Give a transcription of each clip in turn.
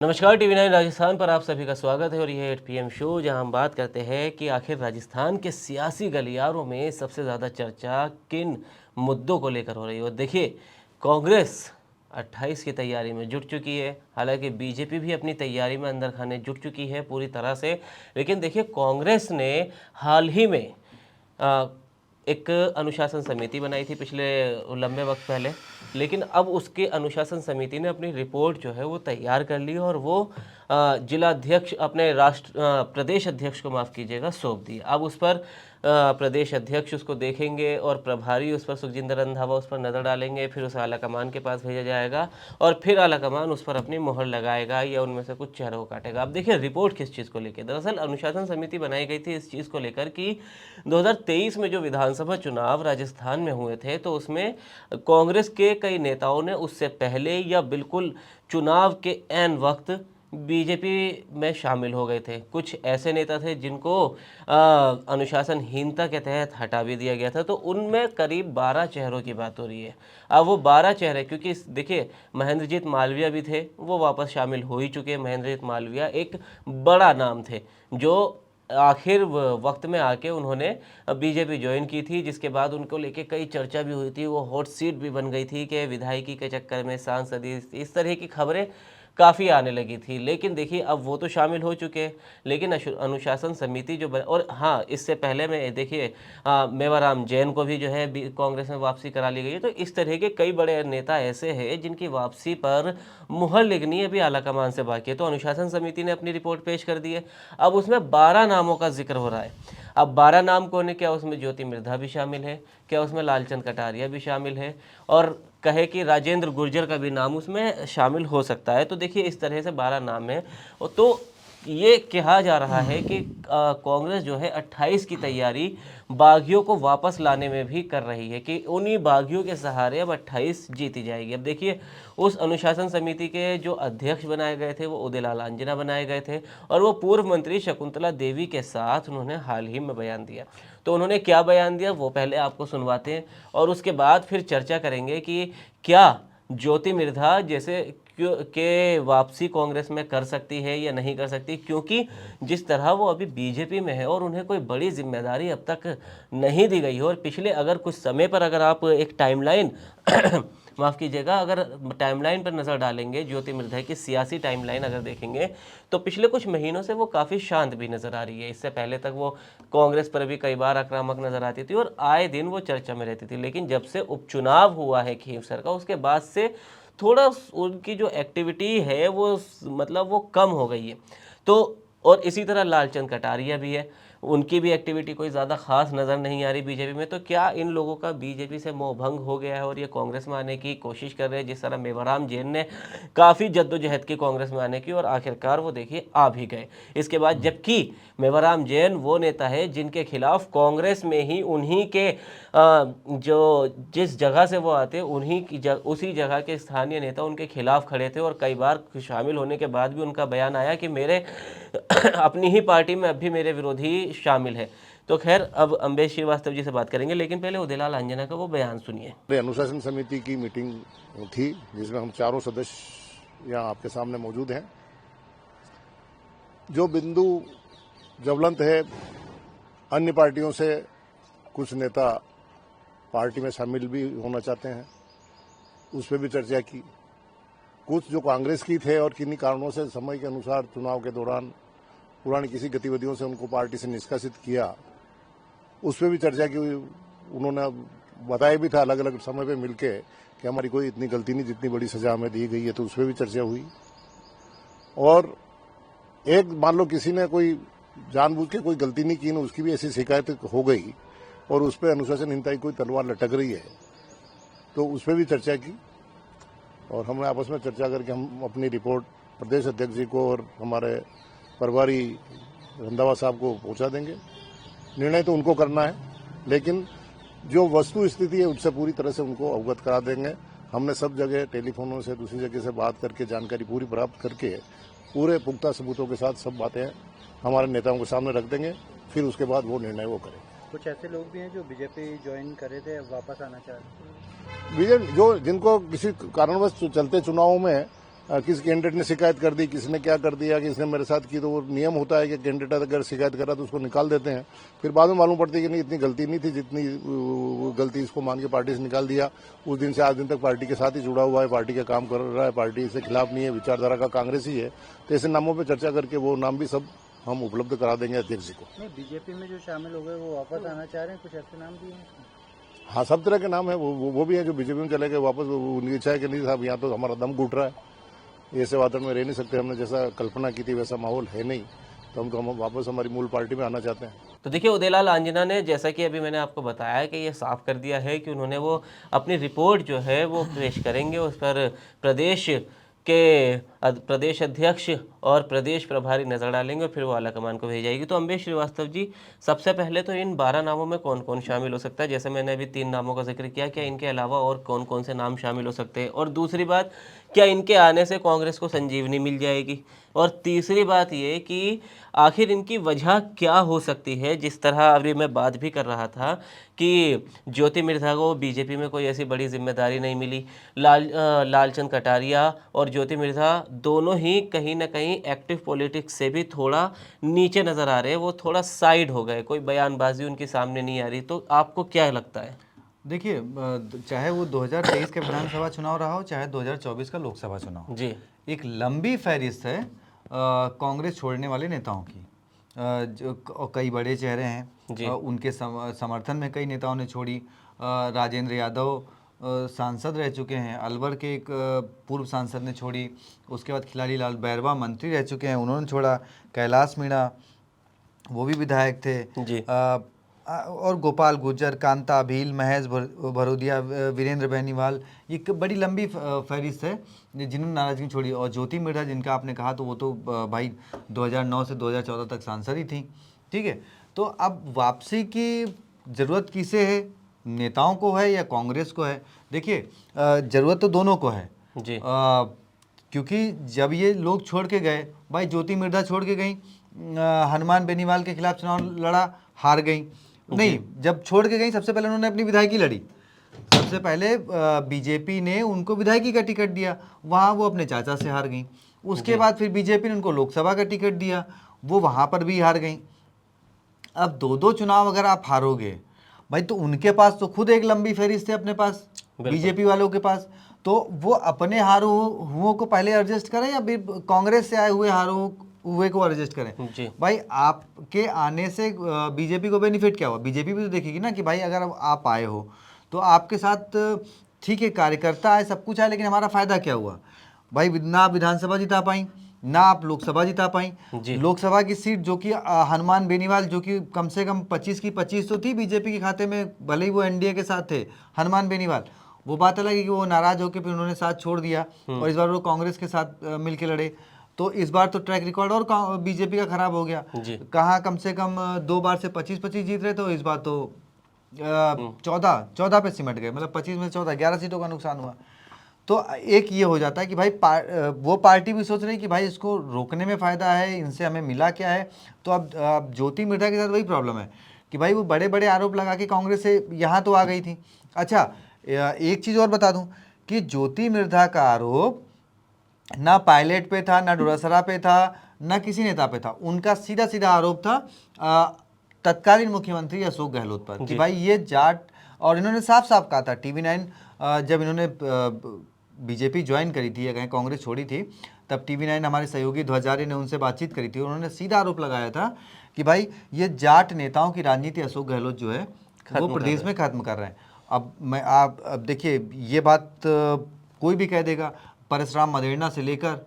नमस्कार, टीवी 9 राजस्थान पर आप सभी का स्वागत है और यह 8 PM शो जहां हम बात करते हैं कि आखिर राजस्थान के सियासी गलियारों में सबसे ज़्यादा चर्चा किन मुद्दों को लेकर हो रही है। और देखिए, कांग्रेस 28 की तैयारी में जुट चुकी है। हालांकि बीजेपी भी अपनी तैयारी में अंदर खाने जुट चुकी है पूरी तरह से। लेकिन देखिए, कांग्रेस ने हाल ही में एक अनुशासन समिति बनाई थी पिछले लंबे वक्त पहले, लेकिन अब उसके अनुशासन समिति ने अपनी रिपोर्ट जो है वो तैयार कर ली और वो जिलाध्यक्ष अपने प्रदेश अध्यक्ष को माफ़ कीजिएगा सौंप दी। अब उस पर प्रदेश अध्यक्ष उसको देखेंगे और प्रभारी उस पर सुखजिंदर रंधावा उस पर नज़र डालेंगे, फिर उसे आला कमान के पास भेजा जाएगा और फिर आला कमान उस पर अपनी मोहर लगाएगा या उनमें से कुछ चेहरों को काटेगा। अब देखिए, रिपोर्ट किस चीज़ को लेकर, दरअसल अनुशासन समिति बनाई गई थी इस चीज़ को लेकर कि 2023 में जो विधानसभा चुनाव राजस्थान में हुए थे तो उसमें कांग्रेस के कई नेताओं ने उससे पहले या बिल्कुल चुनाव के ऐन वक्त बीजेपी में शामिल हो गए थे। कुछ ऐसे नेता थे जिनको अनुशासनहीनता के तहत हटा भी दिया गया था। तो उनमें करीब 12 चेहरों की बात हो रही है। अब वो 12 चेहरे, क्योंकि देखिए महेंद्रजीत मालवीय भी थे, वो वापस शामिल हो ही चुके हैं। महेंद्रजीत मालवीय एक बड़ा नाम थे जो आखिर वक्त में आके उन्होंने बीजेपी ज्वाइन की थी, जिसके बाद उनको लेके कई चर्चा भी हुई थी। वो हॉट सीट भी बन गई थी कि विधायकी के चक्कर में सांसद, इस तरह की खबरें काफ़ी आने लगी थी। लेकिन देखिए, अब वो तो शामिल हो चुके हैं, लेकिन अनुशासन समिति जो और हाँ, इससे पहले में देखिए मेवाराम जैन को भी जो है कांग्रेस में वापसी करा ली गई है। तो इस तरह के कई बड़े नेता ऐसे हैं जिनकी वापसी पर मुहर लगनी अभी आलाकमान से बाकी है। तो अनुशासन समिति ने अपनी रिपोर्ट पेश कर दी है। अब उसमें 12 नामों का जिक्र हो रहा है। अब 12 नाम कौन है? क्या उसमें ज्योति मिर्धा भी शामिल है? क्या उसमें लालचंद कटारिया भी शामिल है? और कहे कि राजेंद्र गुर्जर का भी नाम उसमें शामिल हो सकता है। तो देखिए, इस तरह से 12 नाम है। तो ये कहा जा रहा है कि कांग्रेस जो है 28 की तैयारी बागियों को वापस लाने में भी कर रही है कि उन्हीं बागियों के सहारे अब 28 जीती जाएगी। अब देखिए, उस अनुशासन समिति के जो अध्यक्ष बनाए गए थे वो उदयलाल आंजना बनाए गए थे और वो पूर्व मंत्री शकुंतला देवी के साथ उन्होंने हाल ही में बयान दिया। तो उन्होंने क्या बयान दिया वो पहले आपको सुनवाते हैं और उसके बाद फिर चर्चा करेंगे कि क्या ज्योति मिर्धा जैसे के वापसी कांग्रेस में कर सकती है या नहीं कर सकती, क्योंकि जिस तरह वो अभी बीजेपी में है और उन्हें कोई बड़ी जिम्मेदारी अब तक नहीं दी गई है। और पिछले अगर कुछ समय पर अगर आप एक टाइमलाइन माफ़ कीजिएगा, अगर टाइमलाइन पर नज़र डालेंगे, ज्योति मिर्धा की सियासी टाइमलाइन अगर देखेंगे तो पिछले कुछ महीनों से वो काफ़ी शांत भी नज़र आ रही है। इससे पहले तक वो कांग्रेस पर भी कई बार आक्रामक नज़र आती थी और आए दिन वो चर्चा में रहती थी। लेकिन जब से उपचुनाव हुआ है खींवसर का, उसके बाद से थोड़ा उनकी जो एक्टिविटी है वो मतलब वो कम हो गई है। तो और इसी तरह लालचंद कटारिया भी है, उनकी भी एक्टिविटी कोई ज़्यादा खास नज़र नहीं आ रही बीजेपी में। तो क्या इन लोगों का बीजेपी से मोह भंग हो गया है और ये कांग्रेस में आने की कोशिश कर रहे हैं? जिस तरह मेवाराम जैन ने काफ़ी जद्दोजहद की कांग्रेस में आने की और आखिरकार वो देखिए आ भी गए। इसके बाद जबकि मेवाराम जैन वो नेता है जिनके खिलाफ कांग्रेस में ही उन्हीं के जो जिस जगह से वो आते उन्हीं की उसी जगह के स्थानीय नेता उनके खिलाफ खड़े थे और कई बार शामिल होने के बाद भी उनका बयान आया कि मेरे अपनी ही पार्टी में अब भी मेरे विरोधी शामिल है। तो खैर, अब अम्बेश श्रीवास्तव जी से बात करेंगे, लेकिन पहले उदयलाल आंजना का वो बयान सुनिए। अनुशासन समिति की मीटिंग थी जिसमें हम चारों सदस्य यहाँ आपके सामने मौजूद हैं। जो बिंदु ज्वलंत है, अन्य पार्टियों से कुछ नेता पार्टी में शामिल भी होना चाहते हैं, उस पर भी चर्चा की। कुछ जो कांग्रेस की थे और किन्हीं कारणों से समय के अनुसार चुनाव के दौरान पुरानी किसी गतिविधियों से उनको पार्टी से निष्कासित किया, उस पर भी चर्चा की। उन्होंने बताया भी था अलग अलग समय पे मिलके कि हमारी कोई इतनी गलती नहीं जितनी बड़ी सजा हमें दी गई है, तो उस पर भी चर्चा हुई। और एक मान लो किसी ने कोई जानबूझ के कोई गलती नहीं की, उसकी भी ऐसी शिकायत हो गई और उस पर अनुशासनहीनता की कोई तलवार लटक रही है, तो उस पर भी चर्चा की। और हमने आपस में चर्चा करके हम अपनी रिपोर्ट प्रदेश अध्यक्ष जी को और हमारे प्रभारी रंधावा साहब को पहुंचा देंगे। निर्णय तो उनको करना है, लेकिन जो वस्तु स्थिति है उससे पूरी तरह से उनको अवगत करा देंगे। हमने सब जगह टेलीफोनों से दूसरी जगह से बात करके जानकारी पूरी प्राप्त करके पूरे पुख्ता सबूतों के साथ सब बातें हमारे नेताओं के सामने रख देंगे। फिर उसके बाद वो निर्णय वो करें। कुछ ऐसे लोग भी हैं जो बीजेपी ज्वाइन करे थे, वापस आना चाहते हैं। बीजेपी जो जिनको किसी कारणवश चलते चुनावों में किस कैंडिडेट ने शिकायत कर दी, किसने क्या कर दिया, किसने मेरे साथ की, तो वो नियम होता है कि कैंडिडेट अगर शिकायत करा तो उसको निकाल देते हैं। फिर बाद में मालूम पड़ती है कि नहीं, इतनी गलती नहीं थी, जितनी गलती इसको मान के पार्टी से निकाल दिया। उस दिन से आज दिन तक पार्टी के साथ ही जुड़ा हुआ है, पार्टी का काम कर रहा है, पार्टी से खिलाफ नहीं है, विचारधारा का कांग्रेस ही है। तो ऐसे नामों पर चर्चा करके वो नाम भी सब हम उपलब्ध करा देंगे अध्यक्ष जी को। नहीं, बीजेपी में जो शामिल हो गए वो वापस आना चाह रहे हैं, कुछ ऐसे नाम भी हैं? हाँ, सब तरह के नाम है, वो भी हैं जो बीजेपी में चले गए वापस। उनकी इच्छा है कि नहीं साहब, यहाँ तो हमारा दम घुट रहा है, ऐसे वातावरण में रह नहीं सकते, हमने जैसा कल्पना की थी वैसा माहौल है नहीं, तो हम वापस हमारी मूल पार्टी में आना चाहते हैं। तो देखिए, उदयलाल आंजना ने, जैसा कि अभी मैंने आपको बताया, कि ये साफ कर दिया है कि उन्होंने वो अपनी रिपोर्ट जो है वो पेश करेंगे, उस पर प्रदेश अध्यक्ष और प्रदेश प्रभारी नज़र डालेंगे और फिर वो आलाकमान को भेज जाएगी। तो अम्बेश श्रीवास्तव जी, सबसे पहले तो इन 12 नामों में कौन कौन शामिल हो सकता है? जैसे मैंने अभी 3 नामों का जिक्र किया, क्या इनके अलावा और कौन कौन से नाम शामिल हो सकते हैं? और दूसरी बात, क्या इनके आने से कांग्रेस को संजीवनी मिल जाएगी? और तीसरी बात ये कि आखिर इनकी वजह क्या हो सकती है? जिस तरह अभी मैं बात भी कर रहा था कि ज्योति मिर्धा को बीजेपी में कोई ऐसी बड़ी जिम्मेदारी नहीं मिली, लालचंद कटारिया और ज्योति मिर्धा दोनों ही कहीं ना कहीं एक्टिव पॉलिटिक्स से भी थोड़ा नीचे नज़र आ रहे हैं, वो थोड़ा साइड हो गए, कोई बयानबाजी उनके सामने नहीं आ रही। तो आपको क्या लगता है? देखिए, चाहे वो 2023 का विधानसभा चुनाव रहा हो, चाहे 2024 का लोकसभा चुनाव, जी, एक लंबी फहरिस्त है कांग्रेस छोड़ने वाले नेताओं की। कई बड़े चेहरे हैं, उनके समर्थन में कई नेताओं ने छोड़ी। राजेंद्र यादव सांसद रह चुके हैं, अलवर के एक पूर्व सांसद ने छोड़ी। उसके बाद खिलाड़ी लाल बैरवा मंत्री रह चुके हैं, उन्होंने छोड़ा। कैलाश मीणा, वो भी विधायक थे जी, और गोपाल गुर्जर, कांता भील, महेश भरोदिया, वीरेंद्र बेनीवाल, ये बड़ी लंबी फहरिस्त है जिन्होंने नाराजगी छोड़ी। और ज्योति मिर्धा, जिनका आपने कहा, तो वो तो भाई 2009 से 2014 तक सांसद ही थी। ठीक है, तो अब वापसी की ज़रूरत किसे है? नेताओं को है या कांग्रेस को है? देखिए, ज़रूरत तो दोनों को है जी, क्योंकि जब ये लोग छोड़ के गए, भाई ज्योति मिर्धा छोड़ के गई, हनुमान बेनीवाल के खिलाफ चुनाव लड़ा, हार गई। नहीं, जब छोड़ के गई, सबसे पहले उन्होंने अपनी विधायकी लड़ी। सबसे पहले बीजेपी ने उनको विधायकी का टिकट दिया, वहाँ वो अपने चाचा से हार गई। उसके बाद फिर बीजेपी ने उनको लोकसभा का टिकट दिया, वो वहाँ पर भी हार गई। अब 2-2 चुनाव अगर आप हारोगे भाई, तो उनके पास तो खुद एक लंबी फहरिस्त है अपने पास, बीजेपी वालों के पास। तो वो अपने हारे हुओं को पहले एडजस्ट करें या कांग्रेस से आए हुए हारे हुए को एडजस्ट करें? जी, भाई, आपके आने से बीजेपी को बेनिफिट क्या हुआ? बीजेपी भी तो देखेगी ना कि भाई अगर आप आए हो तो आपके साथ ठीक है, कार्यकर्ता आए, सब कुछ आए, लेकिन हमारा फायदा क्या हुआ? भाई, ना आप विधानसभा जिता पाई, ना आप लोकसभा जिता पाई। लोकसभा की सीट जो कि हनुमान बेनीवाल, जो कि कम से कम 25 की 25 तो थी बीजेपी के खाते में, भले ही वो एनडीए के साथ थे हनुमान बेनीवाल। वो बात अलग है कि वो नाराज होकर फिर उन्होंने साथ छोड़ दिया और इस बार वो कांग्रेस के साथ मिलकर लड़े। तो इस बार तो ट्रैक रिकॉर्ड और बीजेपी का खराब हो गया। कहाँ कम से कम 2 बार से 25-25 जीत रहे, तो इस बार तो 14 पे सिमट गए, मतलब 25 में 14, 11 सीटों का नुकसान हुआ। तो एक ये हो जाता है कि भाई वो पार्टी भी सोच रही कि भाई इसको रोकने में फ़ायदा है, इनसे हमें मिला क्या है। तो अब ज्योति मिर्धा के साथ वही प्रॉब्लम है कि भाई वो बड़े बड़े आरोप लगा के कांग्रेस से यहाँ तो आ गई थी। अच्छा, एक चीज़ और बता दूं कि ज्योति मिर्धा का आरोप ना पायलट पे था, ना डोरासरा पे था, ना किसी नेता पे था। उनका सीधा सीधा आरोप था तत्कालीन मुख्यमंत्री अशोक गहलोत पर कि भाई ये जाट, और इन्होंने साफ साफ कहा था TV9 जब इन्होंने बीजेपी ज्वाइन करी थी या कहीं कांग्रेस छोड़ी थी, तब TV9 हमारे सहयोगी ध्वजारी ने उनसे बातचीत करी थी। उन्होंने सीधा आरोप लगाया था कि भाई ये जाट नेताओं की राजनीति अशोक गहलोत जो है वो प्रदेश में खत्म कर रहे हैं। अब देखिए, ये बात कोई भी कह देगा, परशुराम मदेरणा से लेकर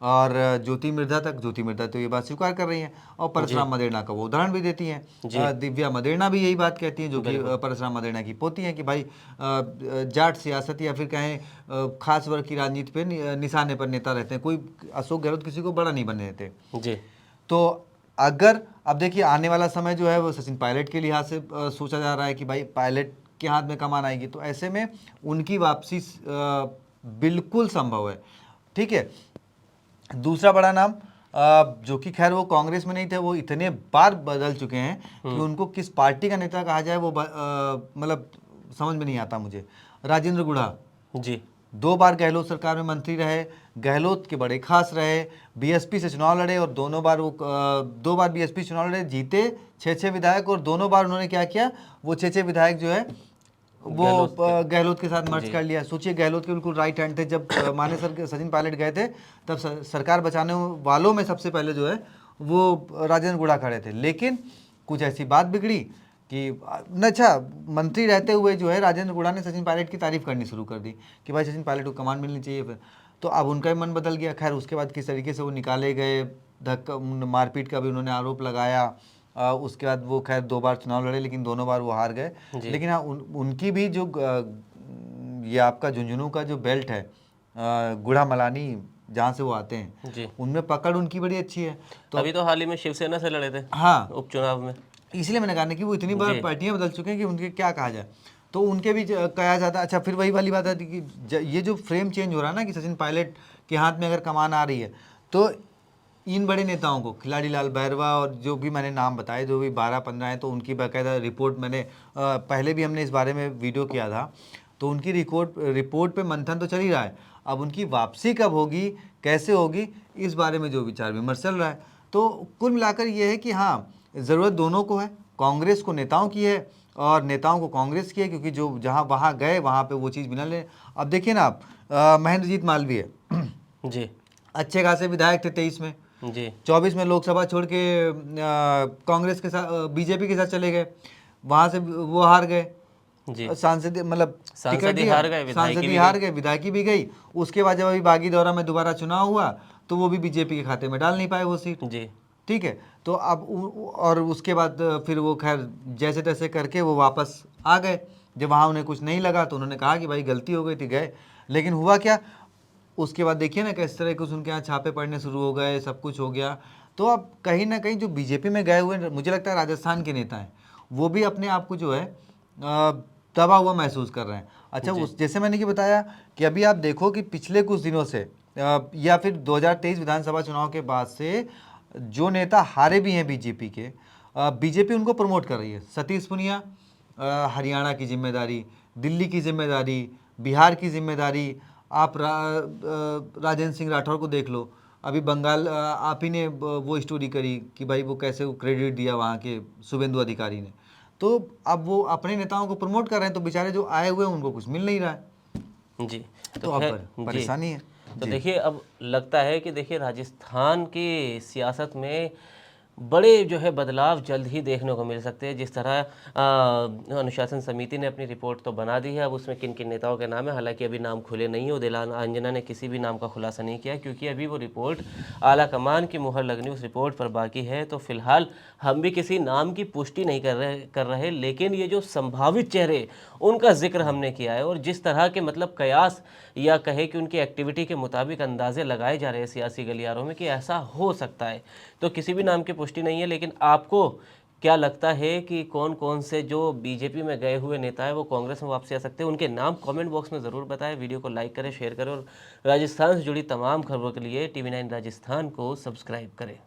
और ज्योति मिर्धा तक। ज्योति मिर्धा तो ये बात स्वीकार कर रही हैं और परशुराम मदेरणा का वो उदाहरण भी देती हैं। दिव्या मदेरणा भी यही बात कहती हैं, जो कि परशुराम मदेरणा की पोती हैं, कि भाई जाट सियासत या फिर कहें खास वर्ग की राजनीति पे निशाने पर नेता रहते हैं, कोई अशोक गहलोत किसी को बड़ा नहीं बनने देते जी। तो अगर अब देखिए, आने वाला समय जो है वो सचिन पायलट के लिहाज से सोचा जा रहा है कि भाई पायलट के हाथ में कमान आएगी, तो ऐसे में उनकी वापसी बिल्कुल संभव है। ठीक है, दूसरा बड़ा नाम जो कि खैर वो कांग्रेस में नहीं थे, वो इतने बार बदल चुके हैं कि उनको किस पार्टी का नेता कहा जाए वो मतलब समझ में नहीं आता मुझे। राजेंद्र गुढ़ा जी, 2 बार गहलोत सरकार में मंत्री रहे, गहलोत के बड़े खास रहे, बीएसपी से चुनाव लड़े और 2 बार बीएसपी चुनाव लड़े, जीते 6 विधायक, और दोनों बार उन्होंने क्या किया, वो 6 विधायक जो है वो गहलोत के साथ मर्ज कर लिया। सोचिए, गहलोत के बिल्कुल राइट हैंड थे। जब माने सचिन पायलट गए थे तब सरकार बचाने वालों में सबसे पहले जो है वो राजेंद्र गुड़ा खड़े थे। लेकिन कुछ ऐसी बात बिगड़ी कि अच्छा, मंत्री रहते हुए जो है राजेंद्र गुड़ा ने सचिन पायलट की तारीफ करनी शुरू कर दी कि भाई सचिन पायलट को कमान मिलनी चाहिए। फिर तो अब उनका ही मन बदल गया। खैर, उसके बाद किस तरीके से वो निकाले गए, धक्का मारपीट का भी उन्होंने आरोप लगाया। उसके बाद वो खैर 2 बार चुनाव लड़े, लेकिन दोनों बार वो हार गए। लेकिन हाँ, उनकी भी जो ये आपका झुंझुनू का जो बेल्ट है, गुड़ा मलानी जहाँ से वो आते हैं, उनमें पकड़ उनकी बड़ी अच्छी है। तो अभी तो हाल ही में शिवसेना से लड़े थे हाँ उपचुनाव में, इसलिए मैंने कहा ना कि वो इतनी बार पार्टियां बदल चुके हैं कि उनके क्या कहा जाए। तो उनके भी कहा जाता। अच्छा, फिर वही वाली बात आती कि ये जो फ्रेम चेंज हो रहा है ना कि सचिन पायलट के हाथ में अगर कमान आ रही है, तो इन बड़े नेताओं को, खिलाड़ी लाल बैरवा और जो भी मैंने नाम बताए, जो भी 12-15 हैं, तो उनकी बाकायदा रिपोर्ट मैंने पहले भी हमने इस बारे में वीडियो किया था। तो उनकी रिपोर्ट पे मंथन तो चल ही रहा है। अब उनकी वापसी कब होगी, कैसे होगी, इस बारे में जो विचार विमर्श चल रहा है। तो कुल मिलाकर ये है कि हाँ, ज़रूरत दोनों को है। कांग्रेस को नेताओं की है और नेताओं को कांग्रेस की है, क्योंकि जो जहाँ वहाँ गए वहाँ पे वो चीज़ बिना ले। अब देखिए ना आप, महेंद्रजीत मालवीय जी अच्छे खासे विधायक थे 23 में जी, 24 में लोकसभा छोड़ के कांग्रेस के साथ, बीजेपी के साथ चले गए। वहाँ से वो हार गए जी, सांसद, मतलब सांसद ही हार गए, सांसद ही हार गए, विधायकी भी गई। उसके बाद जब अभी बागी दौरा में दोबारा चुनाव हुआ तो वो भी बीजेपी के खाते में डाल नहीं पाए वो सीट। जी, ठीक है, तो अब और उसके बाद फिर वो खैर जैसे तैसे करके वो वापस आ गए। जब वहाँ उन्हें कुछ नहीं लगा तो उन्होंने कहा कि भाई गलती हो गई थी, गए। लेकिन हुआ क्या, उसके बाद देखिए ना किस तरह कुछ उनके यहाँ छापे पड़ने शुरू हो गए, सब कुछ हो गया। तो अब कहीं ना कहीं जो बीजेपी में गए हुए, मुझे लगता है राजस्थान के नेता हैं, वो भी अपने आप को जो है दबा हुआ महसूस कर रहे हैं। अच्छा, जैसे मैंने कि बताया कि अभी आप देखो कि पिछले कुछ दिनों से या फिर 2023 विधानसभा चुनाव के बाद से जो नेता हारे भी हैं बीजेपी के, बीजेपी उनको प्रमोट कर रही है। सतीश पुनिया हरियाणा की जिम्मेदारी, दिल्ली की जिम्मेदारी, बिहार की जिम्मेदारी, आप राजेंद्र सिंह राठौर को देख लो। अभी बंगाल आप ही ने वो स्टोरी करी कि भाई वो कैसे क्रेडिट दिया वहाँ के शुभेंदु अधिकारी ने। तो अब वो अपने नेताओं को प्रमोट कर रहे हैं, तो बेचारे जो आए हुए हैं उनको कुछ मिल नहीं रहा है। जी। तो अब परेशानी है। तो देखिए, अब लगता है कि देखिए राजस्थान की सियासत में बड़े जो है बदलाव जल्द ही देखने को मिल सकते हैं। जिस तरह अनुशासन समिति ने अपनी रिपोर्ट तो बना दी है, अब उसमें किन किन नेताओं के नाम है, हालांकि अभी नाम खुले नहीं हो, दिलान अंजना ने किसी भी नाम का खुलासा नहीं किया, क्योंकि अभी वो रिपोर्ट आला कमान की मुहर लगनी उस रिपोर्ट पर बाकी है। तो फिलहाल हम भी किसी नाम की पुष्टि नहीं कर रहे, लेकिन ये जो संभावित चेहरे उनका जिक्र हमने किया है, और जिस तरह के मतलब कयास या कहे कि उनकी एक्टिविटी के मुताबिक अंदाजे लगाए जा रहे हैं सियासी गलियारों में कि ऐसा हो सकता है, तो किसी भी नाम की पुष्टि नहीं है। लेकिन आपको क्या लगता है कि कौन कौन से जो बीजेपी में गए हुए नेता है वो कांग्रेस में वापसी आ सकते हैं? उनके नाम कमेंट बॉक्स में ज़रूर बताएं। वीडियो को लाइक करें, शेयर करें, और राजस्थान से जुड़ी तमाम खबरों के लिए TV9 राजस्थान को सब्सक्राइब करें।